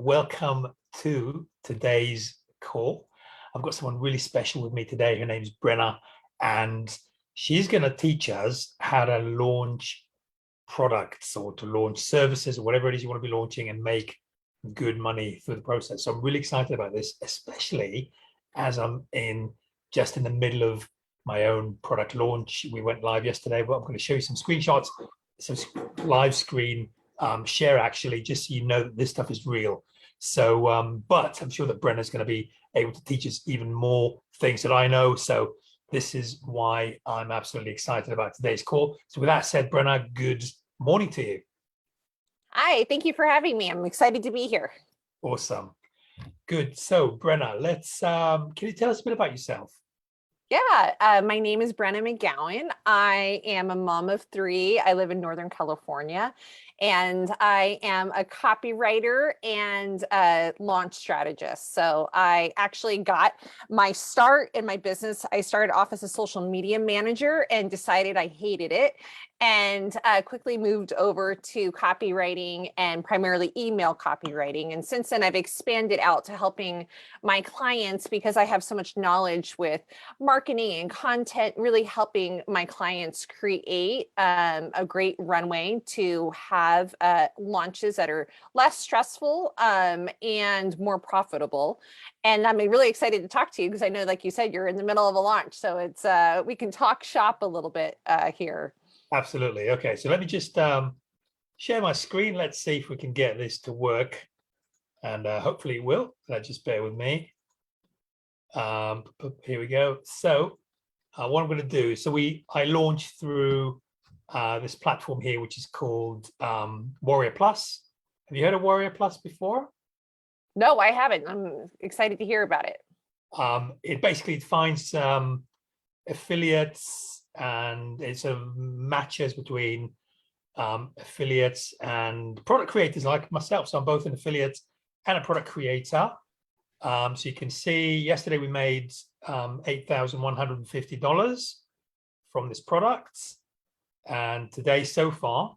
welcome to today's call. I've got someone really special with me today. Her name's Brenna, and she's going to teach us how to launch products or to launch services or whatever it is you want to be launching and make good money through the process. So I'm really excited about this, especially as I'm just in the middle of my own product launch. We went live yesterday, but I'm going to show you some screenshots, some live screen share actually, just so you know that this stuff is real. So, but I'm sure that Brenna's going to be able to teach us even more things that I know. So this is why I'm absolutely excited about today's call. So with that said, Brenna, good morning to you. Hi, thank you for having me. I'm excited to be here. Awesome. Good. So Brenna, let's, can you tell us a bit about yourself? Yeah, my name is Brenna McGowan. I am a mom of 3. I live in Northern California, and I am a copywriter and a launch strategist. So I actually got my start in my business. I started off as a social media manager and decided I hated it, and quickly moved over to copywriting and primarily email copywriting. And since then, I've expanded out to helping my clients, because I have so much knowledge with marketing and content, really helping my clients create a great runway to have launches that are less stressful and more profitable. And I'm really excited to talk to you because I know, like you said, you're in the middle of a launch. So it's we can talk shop a little bit here. Absolutely. Okay, so let me just share my screen. Let's see if we can get this to work, and hopefully it will. Just bear with me. Here we go. So what I'm going to do, so I launched through this platform here, which is called Warrior Plus. Have you heard of Warrior Plus before? No, I haven't. I'm excited to hear about it. It basically finds affiliates, and it sort of matches between affiliates and product creators like myself. So I'm both an affiliate and a product creator. So you can see yesterday we made $8,150 from this product, and today so far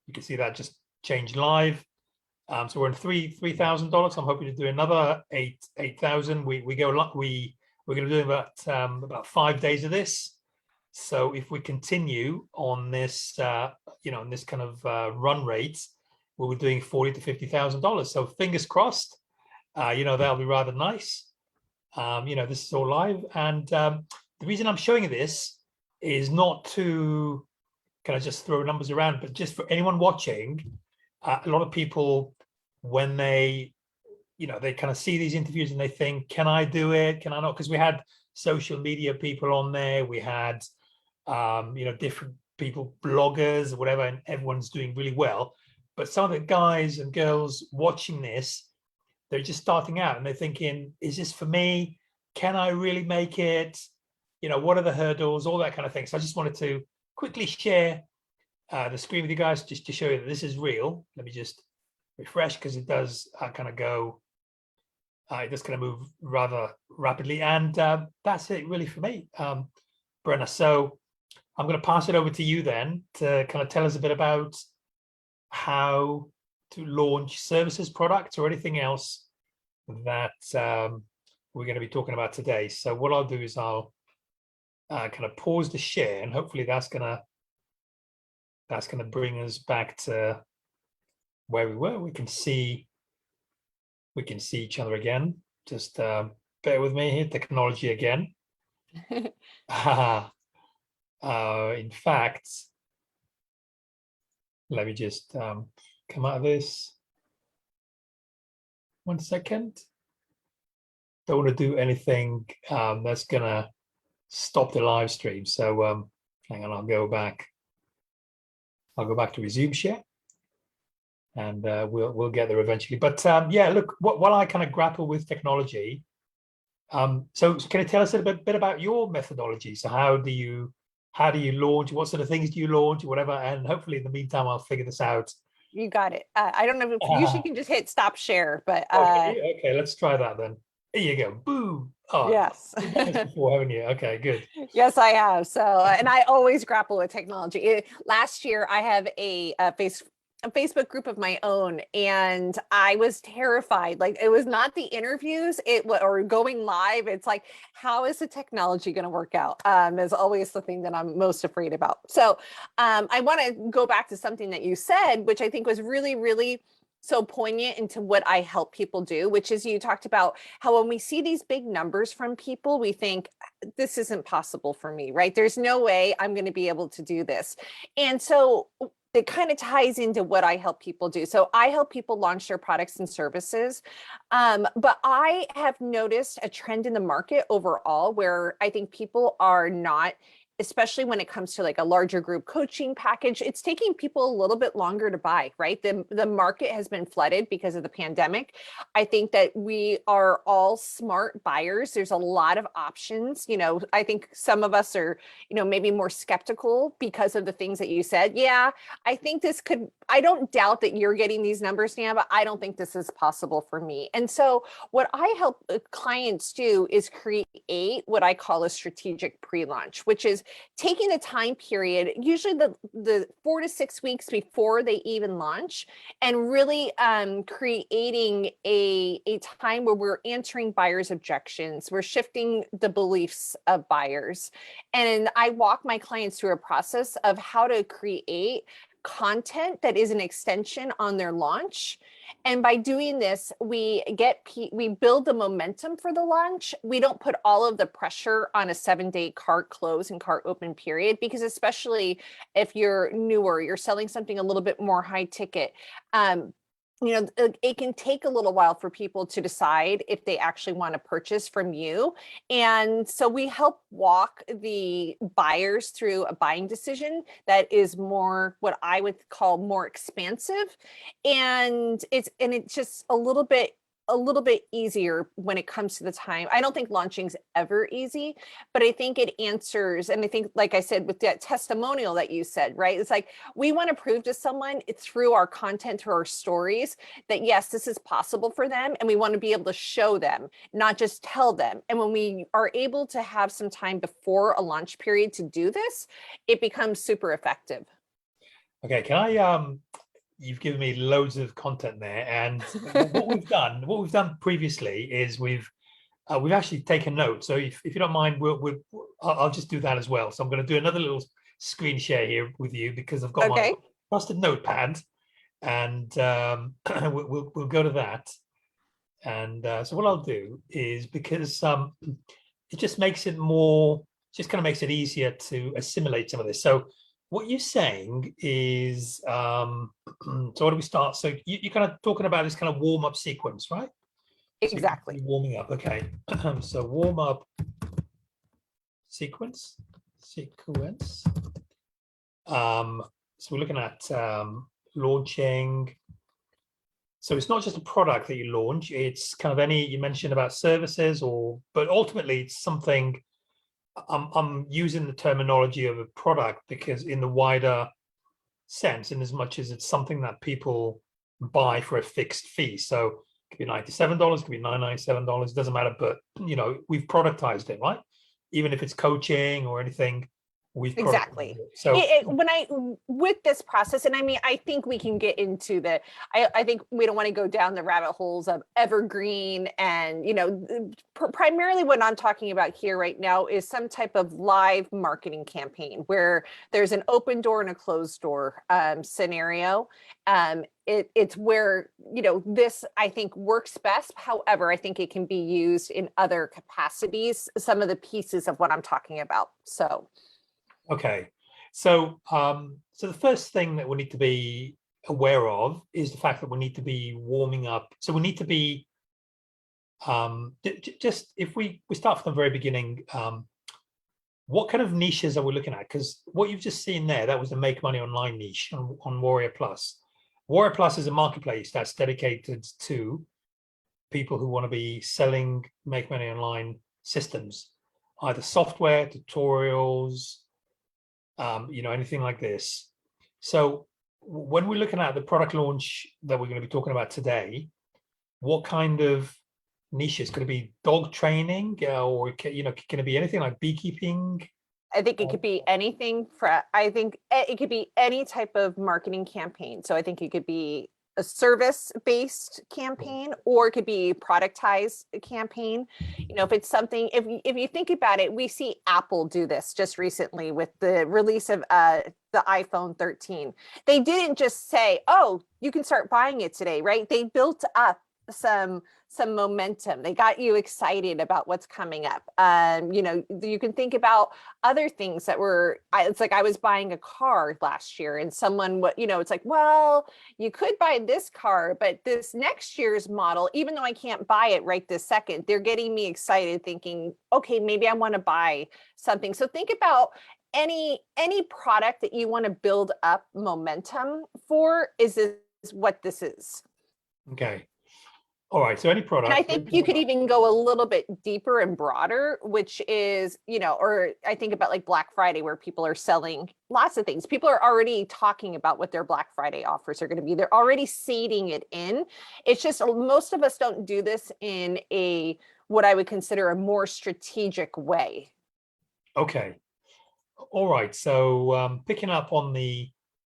you can see that just changed live. So we're in $3,000. I'm hoping to do another 8,000. We're going to do about 5 days of this. So if we continue on this, in this kind of run rate, we'll be doing $40,000 to $50,000. So fingers crossed. That'll be rather nice. This is all live, and the reason I'm showing you this is not to kind of just throw numbers around, but just for anyone watching. A lot of people, when they kind of see these interviews and they think, can I do it? Can I not? Because we had social media people on there. We had, different people, bloggers, whatever, and everyone's doing really well. But some of the guys and girls watching this, they're just starting out and they're thinking, is this for me? Can I really make it? What are the hurdles? All that kind of thing. So I just wanted to quickly share the screen with you guys just to show you that this is real. Let me just refresh, because it does kind of go, it does kind of move rather rapidly. And that's it really for me, Brenna. So I'm going to pass it over to you then to kind of tell us a bit about how to launch services, products, or anything else that we're going to be talking about today. So what I'll do is I'll kind of pause the share, and hopefully that's going to bring us back to where we were. We can see each other again. Just bear with me here. Technology again. In fact, let me just come out of this. 1 second. Don't want to do anything that's gonna stop the live stream. So hang on, I'll go back to resume share, and we'll get there eventually. But yeah, look, while I kind of grapple with technology, so can you tell us a bit about your methodology? So how do you launch? What sort of things do you launch, or whatever? And hopefully in the meantime, I'll figure this out. You got it. I don't know if you can just hit stop share, but okay, let's try that then. There you go. Boom. Oh, yes. You've done this before, haven't you? Okay, good. Yes, I have. So, and I always grapple with technology. Last year, I have a a Facebook group of my own, and I was terrified. Like, it was not the interviews, or going live. It's like, how is the technology going to work out? Is always the thing that I'm most afraid about. So I want to go back to something that you said, which I think was really, really so poignant into what I help people do, which is, you talked about how when we see these big numbers from people, we think, this isn't possible for me, right? There's no way I'm going to be able to do this. And so it kind of ties into what I help people do. So I help people launch their products and services. But I have noticed a trend in the market overall where I think people are not, especially when it comes to like a larger group coaching package, it's taking people a little bit longer to buy, right? The market has been flooded because of the pandemic. I think that we are all smart buyers. There's a lot of options. I think some of us are, maybe more skeptical because of the things that you said. Yeah, I think I don't doubt that you're getting these numbers now, but I don't think this is possible for me. And so what I help clients do is create what I call a strategic pre-launch, which is taking the time period, usually the 4 to 6 weeks before they even launch, and really creating a time where we're answering buyers' objections. We're shifting the beliefs of buyers. And I walk my clients through a process of how to create content that is an extension on their launch. And by doing this, we build the momentum for the launch. We don't put all of the pressure on a 7-day cart close and cart open period, because especially if you're newer, you're selling something a little bit more high ticket. It can take a little while for people to decide if they actually want to purchase from you. And so we help walk the buyers through a buying decision that is more, what I would call, more expansive. And it's just a little bit easier when it comes to the time. I don't think launching's ever easy, but I think it answers. And I think, like I said, with that testimonial that you said, right? It's like, we want to prove to someone through our content, through our stories, that yes, this is possible for them. And we want to be able to show them, not just tell them. And when we are able to have some time before a launch period to do this, it becomes super effective. Okay, can I you've given me loads of content there, and what we've done previously is we've actually taken notes. So if you don't mind, I'll just do that as well. So I'm going to do another little screen share here with you, because I've got my trusted notepad, and we'll go to that. And so what I'll do is, because it just makes it more, just kind of makes it easier to assimilate some of this. So what you're saying is, so where do we start? So you're kind of talking about this kind of warm-up sequence, right? Exactly. So warming up, okay. So warm-up sequence. So we're looking at launching. So it's not just a product that you launch, it's kind of you mentioned about services, but ultimately it's something. I'm using the terminology of a product because in the wider sense, in as much as it's something that people buy for a fixed fee. So it could be $97, it could be $997, doesn't matter. But we've productized it, right? Even if it's coaching or anything, we've Exactly. So with this process, and I mean, I think we can get into I think we don't want to go down the rabbit holes of evergreen, and primarily what I'm talking about here right now is some type of live marketing campaign where there's an open door and a closed door scenario. It's where this, I think, works best. However, I think it can be used in other capacities, some of the pieces of what I'm talking about. So okay, so so the first thing that we need to be aware of is the fact that we need to be warming up. So we need to be just, if we start from the very beginning, what kind of niches are we looking at? Because what you've just seen there, that was the make money online niche on Warrior Plus. Warrior Plus is a marketplace that's dedicated to people who want to be selling make money online systems, either software, tutorials, anything like this. So when we're looking at the product launch that we're going to be talking about today, what kind of niches? Could it be dog training, or can it be anything like beekeeping? I think it could be anything I think it could be any type of marketing campaign. So I think it could be a service-based campaign, or it could be productized campaign. You know, if it's something, if you think about it, we see Apple do this just recently with the release of the iPhone 13. They didn't just say, oh, you can start buying it today, right? They built up some momentum. They got you excited about what's coming up. You know, you can think about other things that were, it's like I was buying a car last year and someone, you know, it's like, well, you could buy this car, but this next year's model, even though I can't buy it right this second, they're getting me excited thinking, okay, maybe I want to buy something. So think about any product that you want to build up momentum for. Is this what this is? Okay. All right, so any product. And I think you could even go a little bit deeper and broader, which is, you know, or I think about like Black Friday, where people are selling lots of things. People are already talking about what their Black Friday offers are going to be. They're already seeding it in. It's just most of us don't do this in what I would consider a more strategic way. Okay. All right, so picking up on the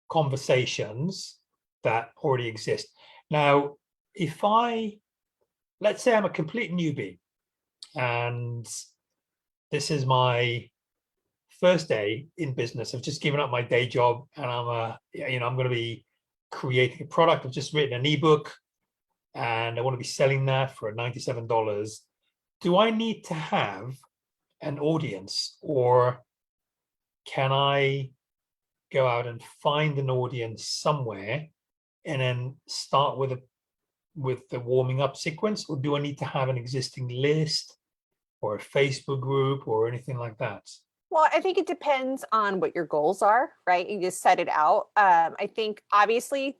conversations that already exist. Now, let's say I'm a complete newbie and this is my first day in business. I've just given up my day job and I'm going to be creating a product. I've just written an ebook and I want to be selling that for $97. Do I need to have an audience, or can I go out and find an audience somewhere and then start with the warming up sequence, or do I need to have an existing list or a Facebook group or anything like that? Well, I think it depends on what your goals are, right? You just set it out. I think obviously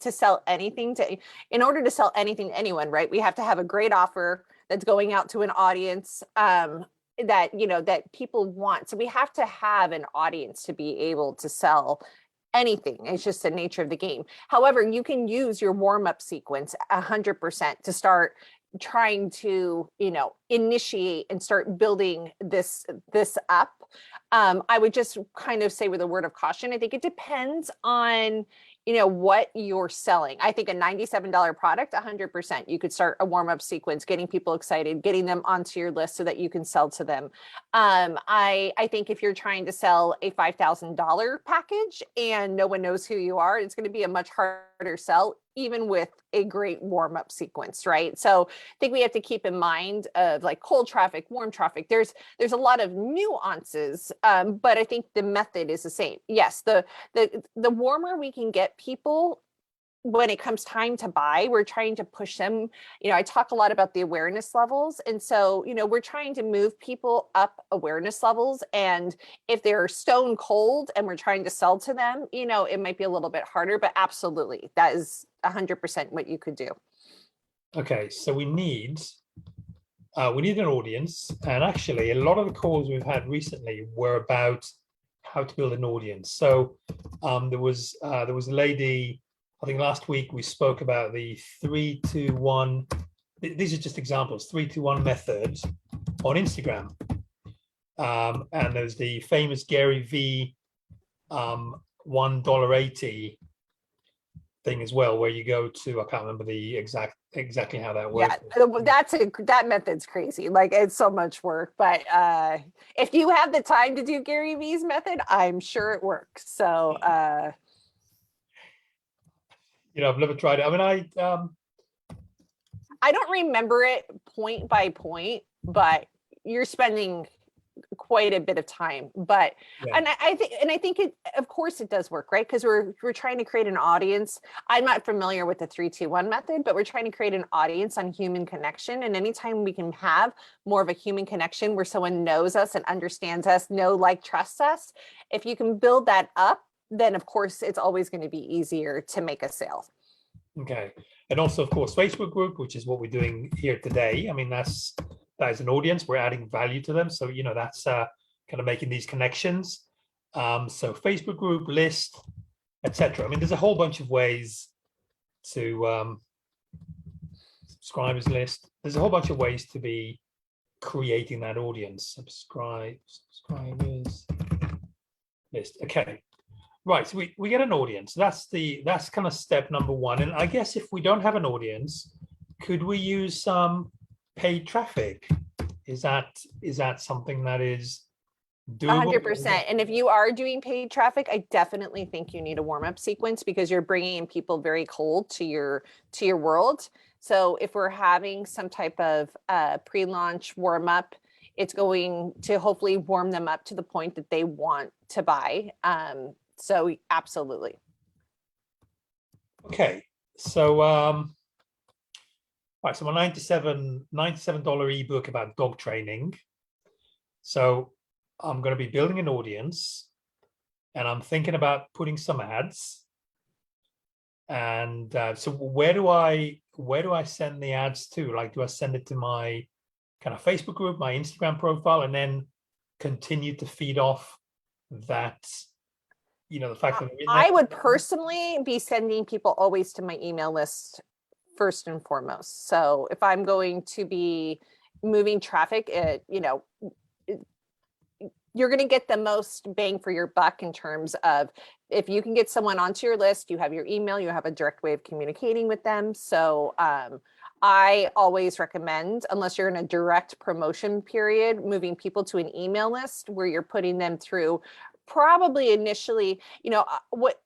in order to sell anything to anyone, right, we have to have a great offer that's going out to an audience that, you know, that people want. So we have to have an audience to be able to sell anything. It's just the nature of the game. However, you can use your warm-up sequence 100% to start trying to, you know, initiate and start building this up. I would just kind of say with a word of caution, I think it depends on, you know, what you're selling. I think a $97 product, 100%, you could start a warm-up sequence, getting people excited, getting them onto your list so that you can sell to them. I think if you're trying to sell a $5,000 package and no one knows who you are, it's going to be a much harder sell, even with a great warm-up sequence, right? So I think we have to keep in mind of like cold traffic, warm traffic. There's a lot of nuances, but I think the method is the same. Yes, the warmer we can get people when it comes time to buy, we're trying to push them. You know, I talk a lot about the awareness levels. And so, you know, we're trying to move people up awareness levels. And if they're stone cold and we're trying to sell to them, you know, it might be a little bit harder, but absolutely, that is 100% what you could do. Okay, so we need an audience. And actually, a lot of the calls we've had recently were about how to build an audience. So there was a lady, I think last week we spoke about the 3-2-1. These are just examples, 3-2-1 method on Instagram. And there's the famous Gary V $1.80 thing as well, where you go to, I can't remember the exactly how that works. Yeah, that method's crazy. Like, it's so much work, but if you have the time to do Gary V's method, I'm sure it works. So you know, I've never tried it. I mean, I don't remember it point by point, but you're spending quite a bit of time. But yeah. and I think it, of course it does work, right? Because we're trying to create an audience. I'm not familiar with the 3-2-1 method, but we're trying to create an audience on human connection. And anytime we can have more of a human connection where someone knows us and understands us, trusts us, if you can build that up, then of course it's always going to be easier to make a sale. Okay. And also, of course, Facebook group, which is what we're doing here today. I mean, that is an audience. We're adding value to them. So, you know, that's kind of making these connections. So Facebook group, list, etc. I mean, there's a whole bunch of ways to subscribers list. There's a whole bunch of ways to be creating that audience. Subscribers. list. Okay. Right. So we get an audience. That's kind of step number one. And I guess if we don't have an audience, could we use some paid traffic? Is that something that is doable? 100%. And if you are doing paid traffic, I definitely think you need a warm-up sequence because you're bringing in people very cold to your world. So if we're having some type of pre-launch warm-up, it's going to hopefully warm them up to the point that they want to buy. So absolutely. Okay. So right, so my $97 ebook about dog training. So I'm going to be building an audience, and I'm thinking about putting some ads. And so where do I send the ads to? Like, do I send it to my kind of Facebook group, my Instagram profile, and then continue to feed off that, the fact that I would personally be sending people always to my email list first and foremost. So if I'm going to be moving traffic, you're going to get the most bang for your buck in terms of if you can get someone onto your list, you have your email, you have a direct way of communicating with them. So I always recommend, unless you're in a direct promotion period, moving people to an email list where you're putting them through probably initially, what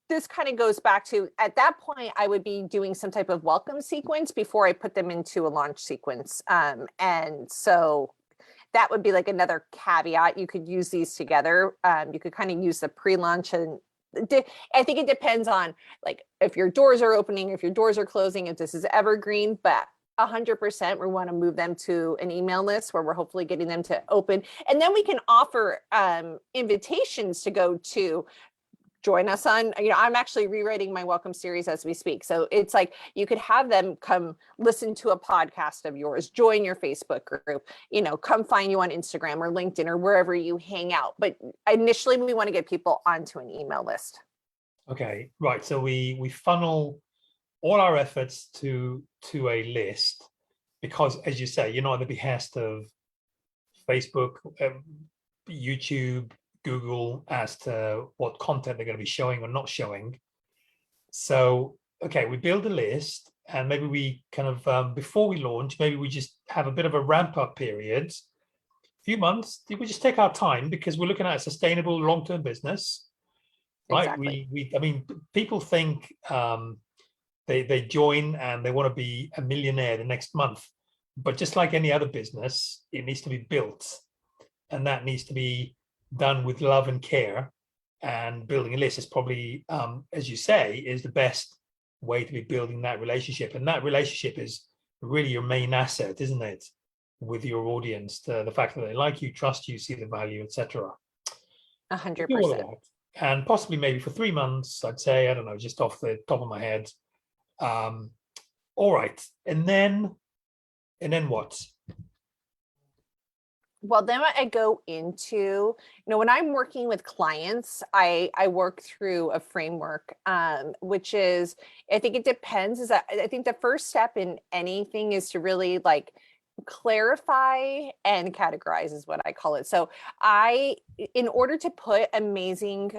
this kind of goes back to, at that point, I would be doing some type of welcome sequence before I put them into a launch sequence. And so that would be like another caveat. You could use these together. You could kind of use the pre-launch, and I think it depends on like if your doors are opening, if your doors are closing, if this is evergreen, but 100% we want to move them to an email list where we're hopefully getting them to open. And then we can offer invitations to go to join us on, I'm actually rewriting my welcome series as we speak. So it's like you could have them come listen to a podcast of yours, join your Facebook group, come find you on Instagram or LinkedIn or wherever you hang out. But initially we want to get people onto an email list. Okay, right. So we funnel all our efforts to a list because, as you say, at the behest of Facebook, YouTube, Google as to what content they're going to be showing or not showing. So, okay, we build a list, and maybe we kind of, before we launch, maybe we just have a bit of a ramp up period, a few months. We just take our time because we're looking at a sustainable long-term business, right? Exactly. I mean, people think they join and they want to be a millionaire the next month, but just like any other business, it needs to be built, and that needs to be done with love and care. And building a list is probably, as you say, is the best way to be building that relationship. And that relationship is really your main asset, isn't it, with your audience? The fact that they like you, trust you, see the value, etc. 100%. And possibly maybe for 3 months, I'd say, I don't know, just off the top of my head. All right, and then what? Well, then I go into, when I'm working with clients, I work through a framework, which is, I think it depends. I think the first step in anything is to really like clarify and categorize is what I call it. So in order to put amazing,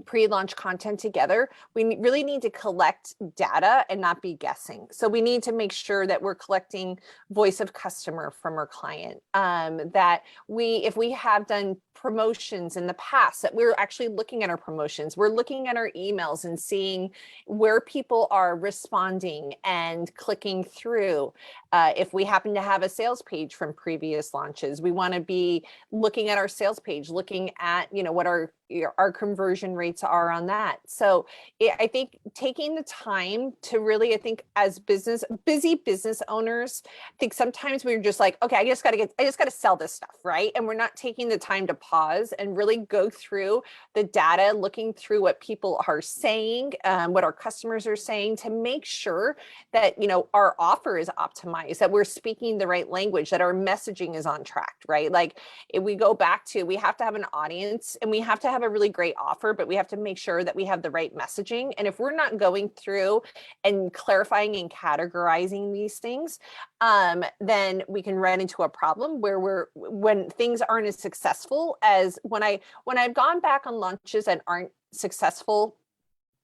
pre-launch content together, we really need to collect data and not be guessing. So we need to make sure that we're collecting voice of customer from our client, that if we have done promotions in the past, that we're actually looking at our promotions, we're looking at our emails and seeing where people are responding and clicking through. If we happen to have a sales page from previous launches, we want to be looking at our sales page, looking at, what our conversion rates are on that. So I think taking the time to really, I think as busy business owners, I think sometimes we're just like, okay, I just got to sell this stuff, right? And we're not taking the time to pause and really go through the data, looking through what people are saying, what our customers are saying, to make sure that, our offer is optimized, that we're speaking the right language, that our messaging is on track, right? Like if we go back to, we have to have an audience and we have to have have a really great offer, but we have to make sure that we have the right messaging. And if we're not going through and clarifying and categorizing these things, then we can run into a problem where when things aren't as successful as when I've gone back on launches that aren't successful,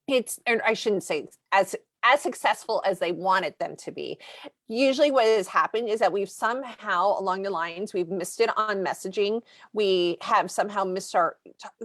or I shouldn't say as successful as they wanted them to be. Usually what has happened is that we've somehow along the lines, we've missed it on messaging. We have somehow missed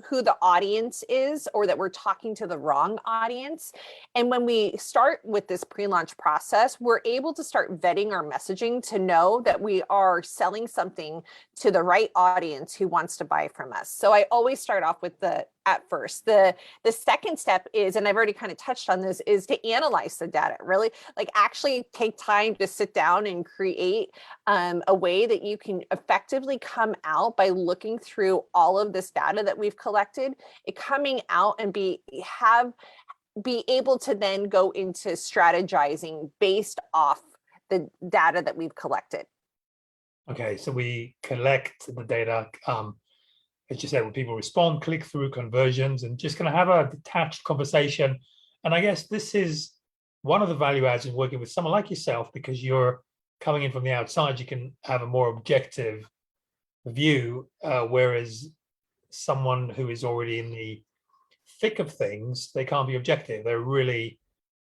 who the audience is, or that we're talking to the wrong audience. And when we start with this pre-launch process, we're able to start vetting our messaging to know that we are selling something to the right audience who wants to buy from us. So I always start off with at first. The second step is, and I've already kind of touched on this, is to analyze the data, really like actually take time to sit down and create a way that you can effectively come out by looking through all of this data that we've collected, it coming out and be able to then go into strategizing based off the data that we've collected. Okay, so we collect the data, as you said, when people respond, click through, conversions, and just kind of have a detached conversation. And I guess this is one of the value adds in working with someone like yourself, because you're coming in from the outside, you can have a more objective view, whereas someone who is already in the thick of things, they can't be objective. They're really,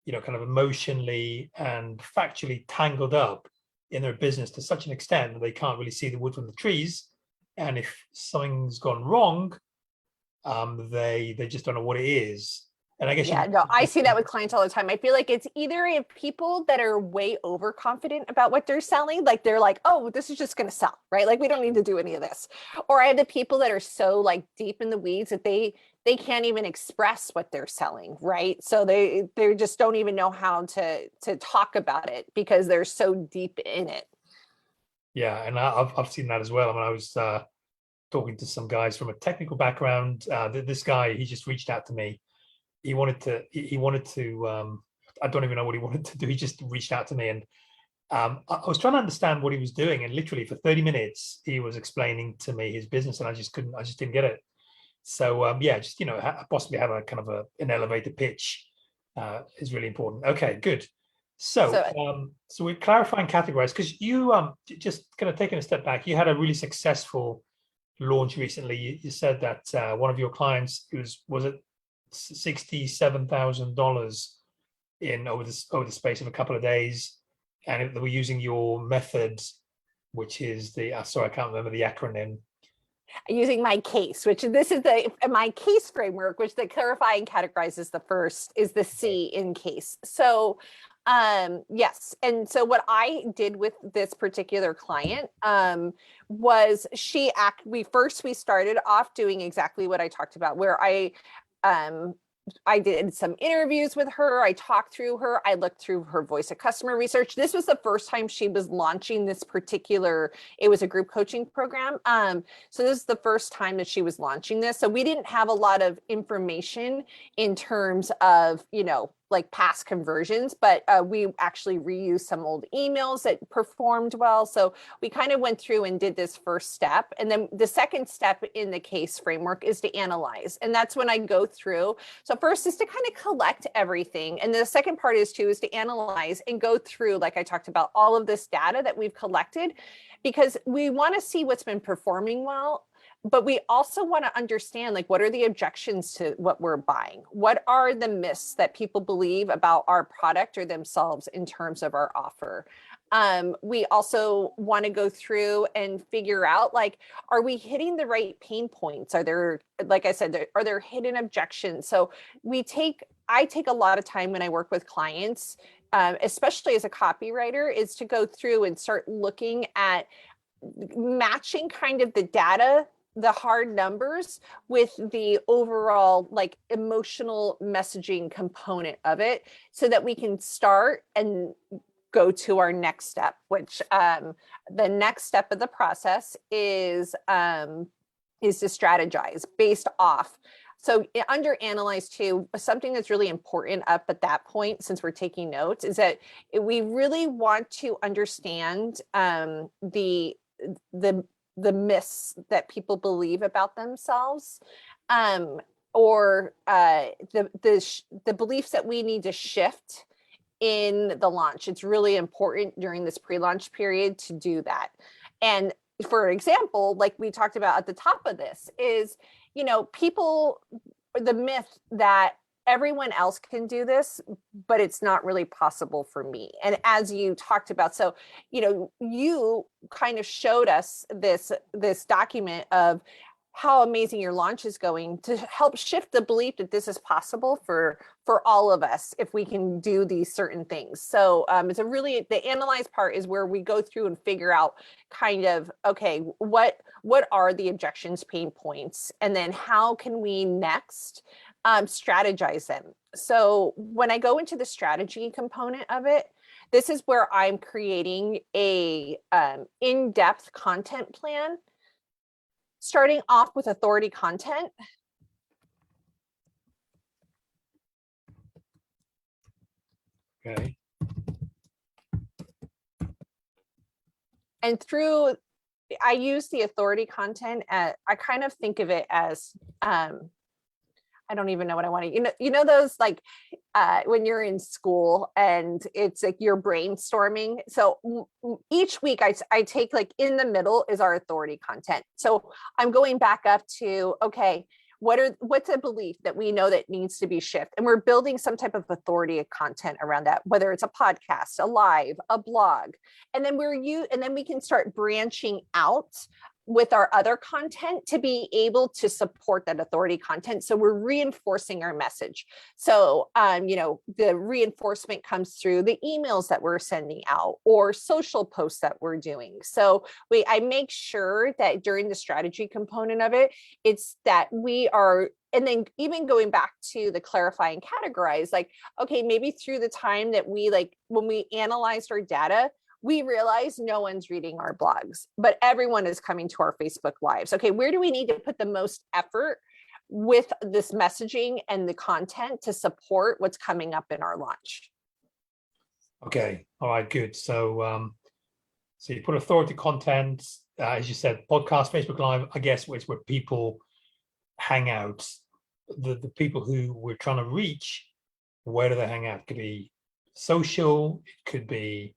kind of emotionally and factually tangled up in their business to such an extent that they can't really see the wood from the trees. And if something's gone wrong, they just don't know what it is. And I guess I see that with clients all the time. I feel like it's either people that are way overconfident about what they're selling, like they're like, oh, this is just going to sell, right? Like we don't need to do any of this. Or I have the people that are so like deep in the weeds that they can't even express what they're selling, right? So they just don't even know how to talk about it because they're so deep in it. Yeah, and I've seen that as well. I mean, I was talking to some guys from a technical background. This guy, he just reached out to me. He wanted to I don't even know what he wanted to do. He just reached out to me, and I was trying to understand what he was doing, and literally for 30 minutes he was explaining to me his business, and I just didn't get it. So just possibly have a kind of an elevator pitch is really important. Okay, good. So we're clarifying categorize, because you just kind of taking a step back, you had a really successful launch recently. You said that one of your clients was it $67,000 in over the space of a couple of days, and they were using your method, which is sorry, I can't remember the acronym. Using my case, which this is my case framework, which the clarify and categorize is the C in case. So yes. And so what I did with this particular client was we started off doing exactly what I talked about, where I did some interviews with her. I talked through her. I looked through her voice of customer research. This was the first time she was launching this it was a group coaching program. So this is the first time that she was launching this. So we didn't have a lot of information in terms of, like past conversions, but we actually reused some old emails that performed well. So we kind of went through and did this first step. And then the second step in the case framework is to analyze. And that's when I go through. So first is to kind of collect everything. And the second part is to analyze and go through, like I talked about, all of this data that we've collected, because we want to see what's been performing well. But we also want to understand, like, what are the objections to what we're buying? What are the myths that people believe about our product or themselves in terms of our offer? We also want to go through and figure out, like, are we hitting the right pain points? Are there, like I said, are there hidden objections? So I take a lot of time when I work with clients, especially as a copywriter, is to go through and start looking at matching kind of the data, the hard numbers, with the overall like emotional messaging component of it, so that we can start and go to our next step, which the next step of the process is to strategize based off. So under analyze too, something that's really important up at that point, since we're taking notes, is that we really want to understand the myths that people believe about themselves. or the beliefs that we need to shift in the launch. It's really important during this pre-launch period to do that. And for example, like we talked about at the top of this is, people, the myth that everyone else can do this, but it's not really possible for me. And as you talked about, so, you kind of showed us this document of how amazing your launch is going to help shift the belief that this is possible for all of us if we can do these certain things. So it's the analyze part is where we go through and figure out kind of, okay, what are the objections, pain points, and then how can we next strategize them. So when I go into the strategy component of it, this is where I'm creating a in-depth content plan, starting off with authority content. Okay. And I use the authority content. I kind of think of it as, I don't even know what I want to, you know, those like when you're in school and it's like you're brainstorming. So each week I take, like, in the middle is our authority content. So I'm going back up to, okay, what's a belief that we know that needs to be shifted? And we're building some type of authority content around that, whether it's a podcast, a live, a blog. And then we can start branching out with our other content to be able to support that authority content. So we're reinforcing our message. So, the reinforcement comes through the emails that we're sending out or social posts that we're doing. So I make sure that during the strategy component of it, it's that we are, and then even going back to the clarify and categorize, like, okay, maybe through the time that when we analyzed our data, we realize no one's reading our blogs, but everyone is coming to our Facebook Lives. Okay, where do we need to put the most effort with this messaging and the content to support what's coming up in our launch? Okay, all right, good. So, so you put authority content, as you said, podcast, Facebook Live, I guess, is where people hang out. The people who we're trying to reach, where do they hang out? It could be social, it could be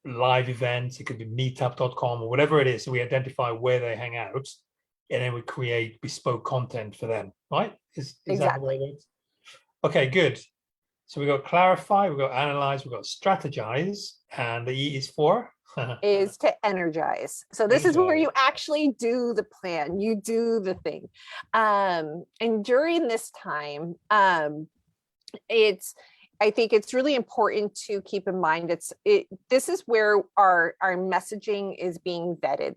live events, it could be meetup.com or whatever it is. So we identify where they hang out and then we create bespoke content for them, right? Is Exactly. that the way it is? Okay, good. So we got clarify, we got analyze, we got strategize, and the E is for? Is to energize. So this is where you actually do the plan, you do the thing. And during this time, I think it's really important to keep in mind this is where our messaging is being vetted,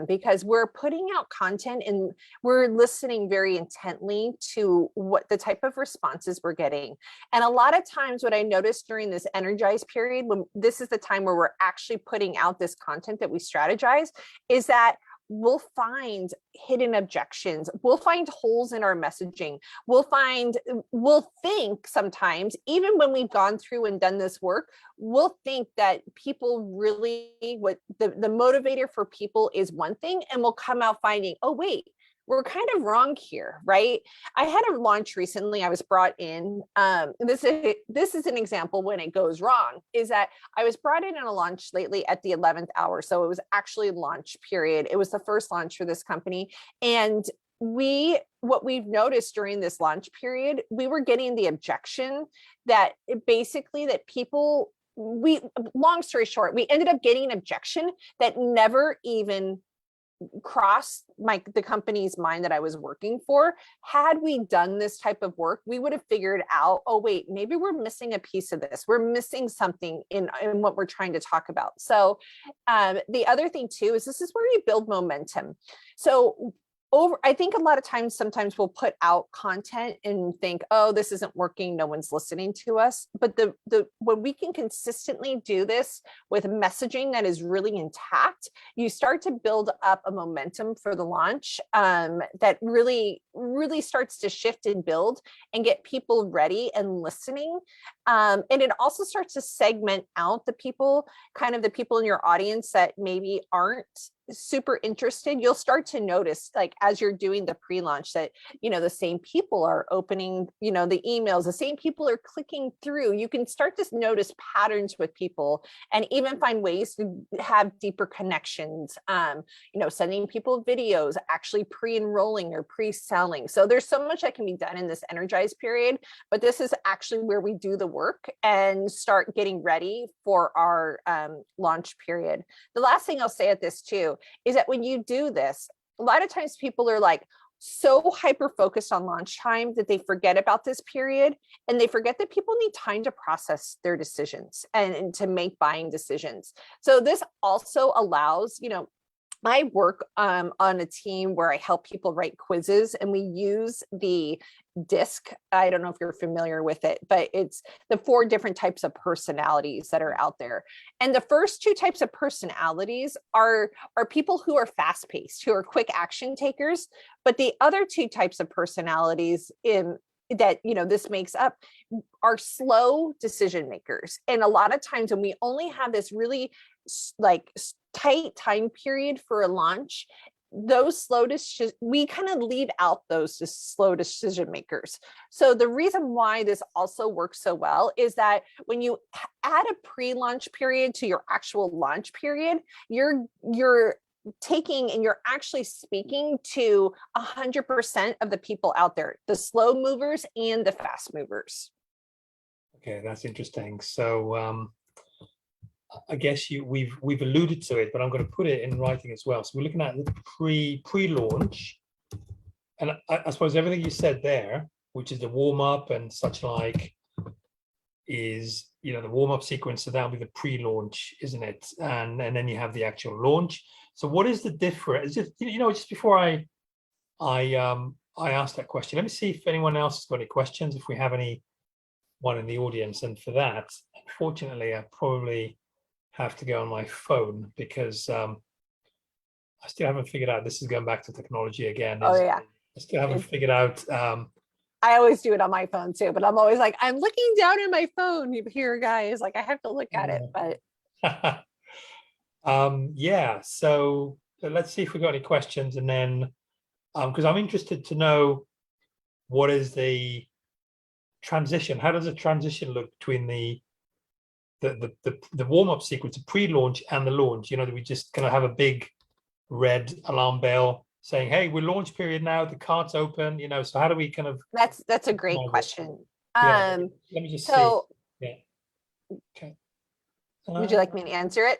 because we're putting out content and we're listening very intently to what the type of responses we're getting. And a lot of times what I noticed during this Energize period, when this is the time where we're actually putting out this content that we strategize, is that we'll find hidden objections. We'll find holes in our messaging. We'll think sometimes, even when we've gone through and done this work, we'll think that people really, what the motivator for people is one thing, and we'll come out finding, oh, wait, we're kind of wrong here, right? I had a launch recently. I was brought in. This is an example when it goes wrong, is that I was brought in a launch lately at the 11th hour. So it was actually launch period. It was the first launch for this company. And what we've noticed during this launch period, we were getting the objection that people, long story short, we ended up getting an objection that never even crossed the company's mind that I was working for. Had we done this type of work, we would have figured out, oh, wait, maybe we're missing a piece of this. We're missing something in what we're trying to talk about. So the other thing too, is this is where you build momentum. So I think a lot of times, sometimes we'll put out content and think, oh, this isn't working, no one's listening to us. But when we can consistently do this with messaging that is really intact, you start to build up a momentum for the launch that really really starts to shift and build and get people ready and listening. And it also starts to segment out the people, kind of the people in your audience that maybe aren't super interested. You'll start to notice, like, as you're doing the pre-launch, that, you know, the same people are opening, you know, the emails, the same people are clicking through. You can start to notice patterns with people and even find ways to have deeper connections, you know, sending people videos, actually pre-enrolling or pre-selling. So there's so much that can be done in this Energize period, but this is actually where we do the work and start getting ready for our launch period. The last thing I'll say at this too is that when you do this, a lot of times people are like so hyper focused on launch time that they forget about this period, and they forget that people need time to process their decisions and to make buying decisions. So this also allows, you know, I work on a team where I help people write quizzes, and we use the DISC. I don't know if you're familiar with it, but it's the 4 different types of personalities that are out there. And the first 2 types of personalities are people who are fast paced, who are quick action takers. But the other 2 types of personalities that, you know, this makes up are slow decision makers. And a lot of times when we only have this really like tight time period for a launch, those we kind of leave out those slow decision makers. So the reason why this also works so well is that when you add a pre-launch period to your actual launch period, you're taking and you're actually speaking to 100% of the people out there, the slow movers and the fast movers. Okay, that's interesting. So I guess we've alluded to it, but I'm going to put it in writing as well. So we're looking at the pre-launch, and I suppose everything you said there, which is the warm-up and such like, is, you know, the warm-up sequence. So that'll be the pre-launch, isn't it? And then you have the actual launch. So what is the difference? Just, you know, just before I asked that question, let me see if anyone else has got any questions, if we have anyone in the audience. And for that, unfortunately, I probably have to go on my phone because I still haven't figured out, this is going back to technology again. Oh yeah. I still haven't figured out. I always do it on my phone too, but I'm always like, I'm looking down at my phone here, guys. Like I have to look at it, but. Yeah, so let's see if we got any questions, and then because I'm interested to know what is the transition. How does the transition look between the warm-up sequence, the pre-launch and the launch? You know, do we just kind of have a big red alarm bell saying, hey, we're launch period now, the cart's open, you know? So how do we kind of— That's a great question. Yeah, let me just see. Yeah. Okay. Would you like me to answer it?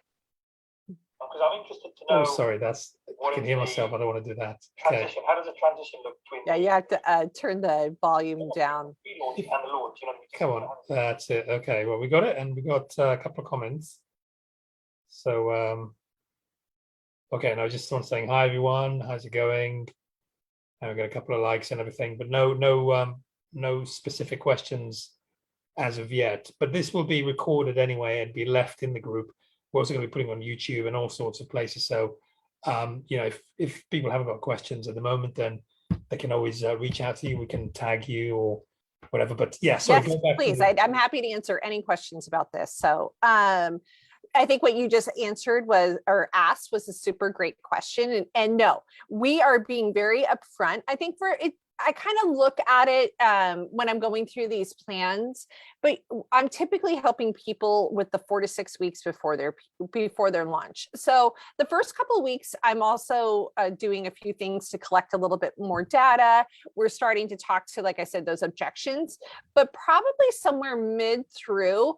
Because I'm interested to know. Oh, sorry, I can hear myself. I don't want to do that. Transition. Okay. How does the transition look between? Yeah, you have to turn the volume down. And the launch, you know, come on, that's it. Okay, well, we got it, and we got a couple of comments. So, okay, now just someone saying hi, everyone. How's it going? And we got a couple of likes and everything, but no specific questions as of yet. But this will be recorded anyway and be left in the group. We're also going to be putting on YouTube and all sorts of places. So, you know, if people haven't got questions at the moment, then they can always reach out to you. We can tag you or whatever. But yeah, so yes, please. I'm happy to answer any questions about this. So I think what you just answered asked was a super great question. And no, we are being very upfront. I think I kind of look at it when I'm going through these plans, but I'm typically helping people with the 4 to 6 weeks before their launch. So the first couple of weeks, I'm also doing a few things to collect a little bit more data. We're starting to talk to, like I said, those objections, but probably somewhere mid through,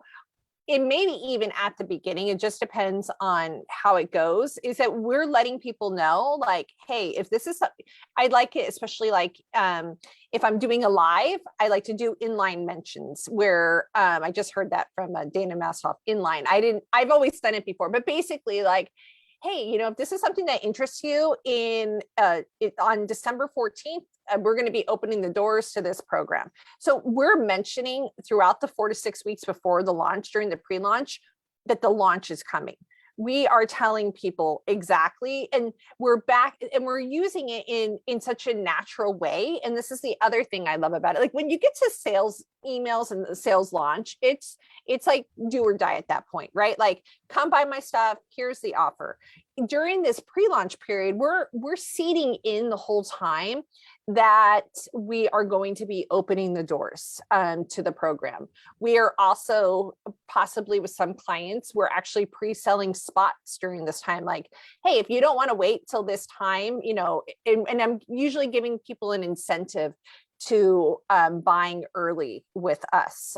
it maybe even at the beginning, it just depends on how it goes, is that we're letting people know, like, hey, if this is something, I like it, especially like if I'm doing a live, I like to do inline mentions where I just heard that from Dana Massoff, inline. I've always done it before, but basically like, hey, you know, if this is something that interests you on December 14th, we're going to be opening the doors to this program. So we're mentioning throughout the 4 to 6 weeks before the launch, during the pre-launch, that the launch is coming. we are telling people exactly, and we're back and we're using it in such a natural way. And this is the other thing I love about it. Like when you get to sales emails and the sales launch, it's like do or die at that point, right? Like come buy my stuff, here's the offer. During this pre-launch period, we're seeding in the whole time that we are going to be opening the doors to the program. We are also possibly with some clients, we're actually pre-selling spots during this time. Like, hey, if you don't want to wait till this time, you know, and I'm usually giving people an incentive to buying early with us.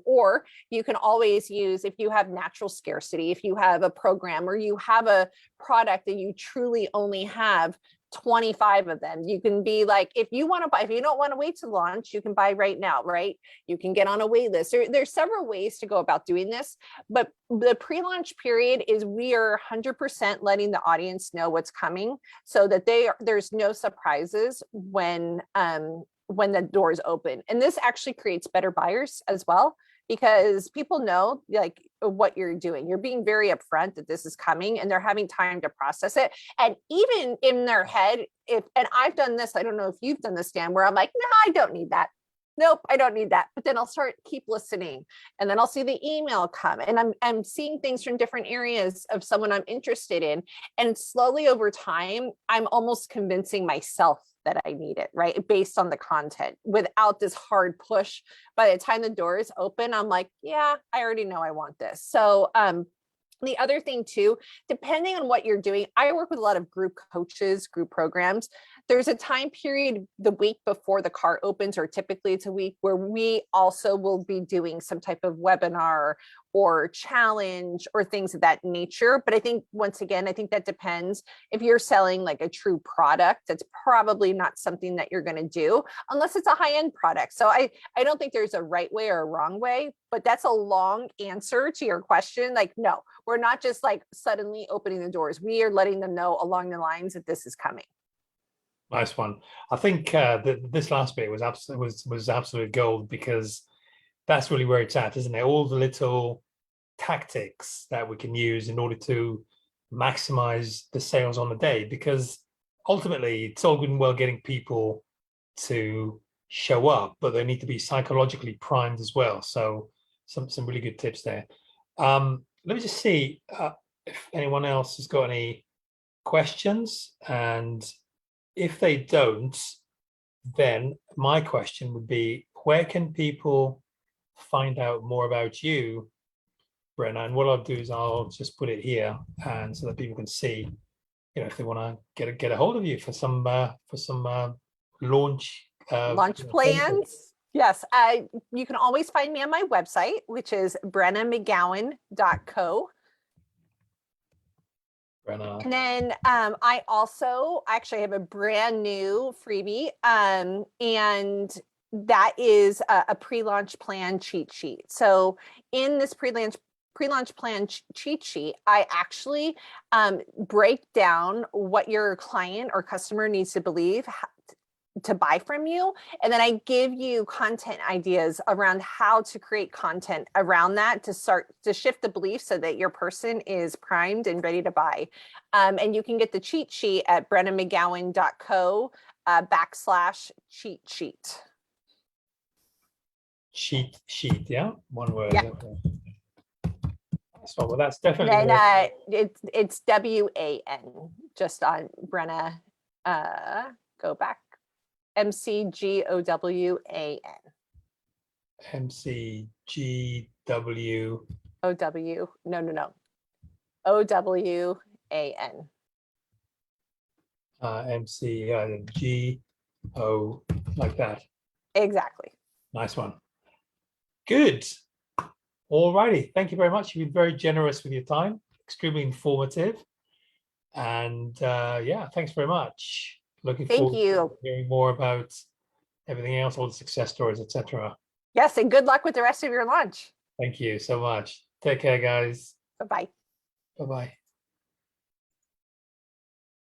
Or you can always use, if you have natural scarcity, if you have a program or you have a product that you truly only have 25 of them, you can be like, if you want to buy, if you don't want to wait to launch, you can buy right now, right? You can get on a wait list. There's several ways to go about doing this, but the pre-launch period is we are 100% letting the audience know what's coming so that there's no surprises when the doors open. And this actually creates better buyers as well, because people know like what you're doing. You're being very upfront that this is coming and they're having time to process it. And even in their head, and I've done this, I don't know if you've done this, Dan, where I'm like, no, I don't need that. Nope, I don't need that. But then I'll keep listening, and then I'll see the email come, and I'm seeing things from different areas of someone I'm interested in. And slowly over time, I'm almost convincing myself that I need it, right? Based on the content without this hard push. By the time the doors open, I'm like, yeah, I already know I want this. So, the other thing too, depending on what you're doing, I work with a lot of group coaches, group programs. There's a time period the week before the cart opens, or typically it's a week, where we also will be doing some type of webinar or challenge or things of that nature. But I think, once again, I think that depends. If you're selling like a true product, that's probably not something that you're going to do unless it's a high-end product. So I don't think there's a right way or a wrong way, but that's a long answer to your question. Like, no, we're not just like suddenly opening the doors. We are letting them know along the lines that this is coming. Nice one. I think this last bit was absolute gold, because that's really where it's at, isn't it? All the little tactics that we can use in order to maximize the sales on the day, because ultimately it's all good and well getting people to show up, but they need to be psychologically primed as well. So some really good tips there. Let me just see if anyone else has got any questions, and if they don't, then my question would be, where can people find out more about you, Brenna? And what I'll do is I'll just put it here, and so that people can see, you know, if they want to get a hold of you for some launch Plans. Yes, you can always find me on my website, which is brennamcgowan.co. Brenna. And then I also actually have a brand new freebie, and that is a pre-launch plan cheat sheet. So in this pre-launch plan cheat sheet, I actually break down what your client or customer needs to believe to buy from you. And then I give you content ideas around how to create content around that to start to shift the belief so that your person is primed and ready to buy. And you can get the cheat sheet at brennamcgowan.co /cheat sheet. Cheat sheet, yeah, one word. Yeah. Okay. So, well, that's definitely. And it's WAN, just on Brenna. Go back. MCGOWAN. MCGW. OW. No. OWAN. MCGO, like that. Exactly. Nice one. Good. All righty. Thank you very much. You've been very generous with your time. Extremely informative. And yeah, thanks very much. Looking forward to hearing more about everything else, all the success stories, etc. Yes, and good luck with the rest of your launch. Thank you so much. Take care, guys. Bye-bye. Bye-bye.